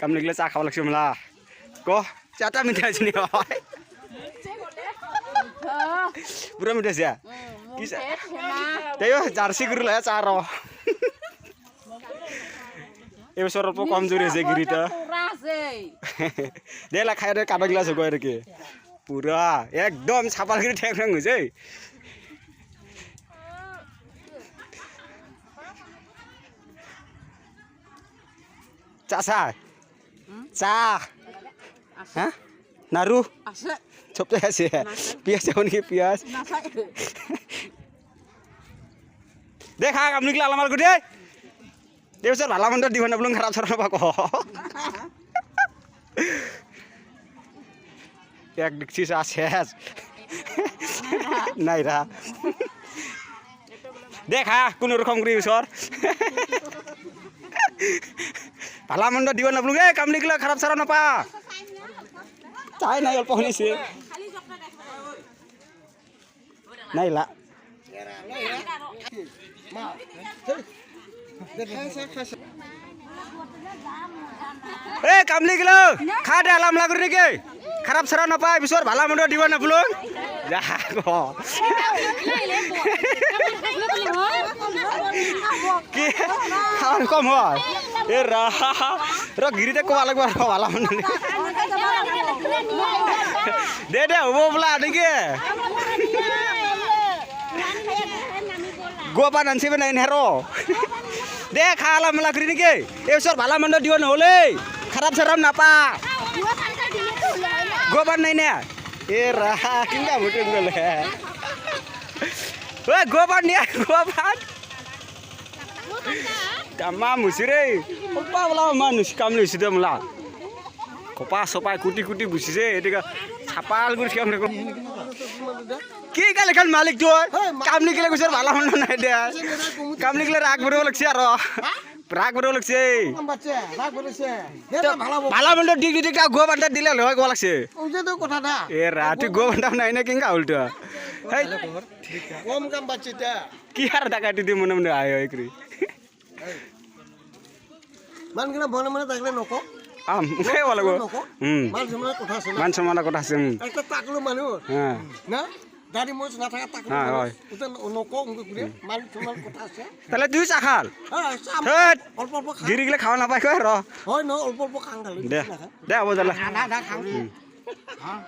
calmly গিলা চাহ খাব লাগছে মোলা ক চাহটা মিঠাই আছে নি হয় পুরা মিঠাই আছে কি তাই জার্সি গরু লাগে চাহ র এবছর অল্প কমজোরি আছে গিরিটা দেলা খাই কাটা গিলাস গো আর কি পুরা একদম ছাপাল গিরি ঠেক ঠেক হয়েছে চা চা চা হ্যাঁ নারু সবটাই আছে পিঁয়াজ এখন কি পিঁয়াজ দেখা আপনি কি আলামাল করে এবছর ভালো মন্দ দিব না বলুন খারাপ ছাড়া পাক এক দেখছি চা শেষ নাই রা দেখা কোন রকম করে এবছর ভালো মন্দ দিব না বলুন কামলি গিলা খারাপ ছাড়া না পা চাই নাই অল্প শুনিছে নাই লা এ কামলি গিলো খা দে আলাম লাগর নাকি খারাপ ছাড়া না পায় বিশর ভালো মন্দ দিব না বলুন যা কি খাওয়ান কম হয় এ র গিরিতে কবা লাগবে ভালো মন্দ দে দে হবো বলা নাকি গোপান আনছিবে নাই হের দে খালাম লাগরি নাকি এবছর ভালো মন্দ দিব নহলে খারাপ ছাড়াম নাপা গোপান নাই না এ কিংবা ভুটে গেলে ওই গোপান নিয়ে গোপান কামা মুছিরে অল্পা বলা মানুষ কাম লইছি দে মোলা কপা সপাই কুটি কুটি বুঝিছে এদিকে ছাপাল গুড়ি কাম কি কাল এখন মালিক তো কামনি গেলে গুছর ভালো মন্দ নাই দে কামনি গেলে রাগ বেরো লাগছে আর রাগ বেরো লাগছে ভালো মন্দ ডিগ ডিগ গোবানটা দিলে হয় গো লাগছে এ রাতি গোবানটা নাই না কিংগা উল্টো কম কাম বাচ্চিটা কি আর টাকাটি দি মনে মনে আয় হয় করি মান কিনা মনে মনে থাকলে নকো মুখে বলা গো মান সমানা কথা আছে একটা তাকলো মানুষ হ্যাঁ না দাড়ি মোজ না থাকা তাকলো হ্যাঁ হয় ওটা নকো উঙ্গে মান সমান কথা আছে তাহলে তুই চা খাল অল্প অল্প খা গিরি গিলে খাওয়া না পাই কয় র হয় ন অল্প অল্প খাং দে দে হবো তাহলে না খাং হ্যাঁ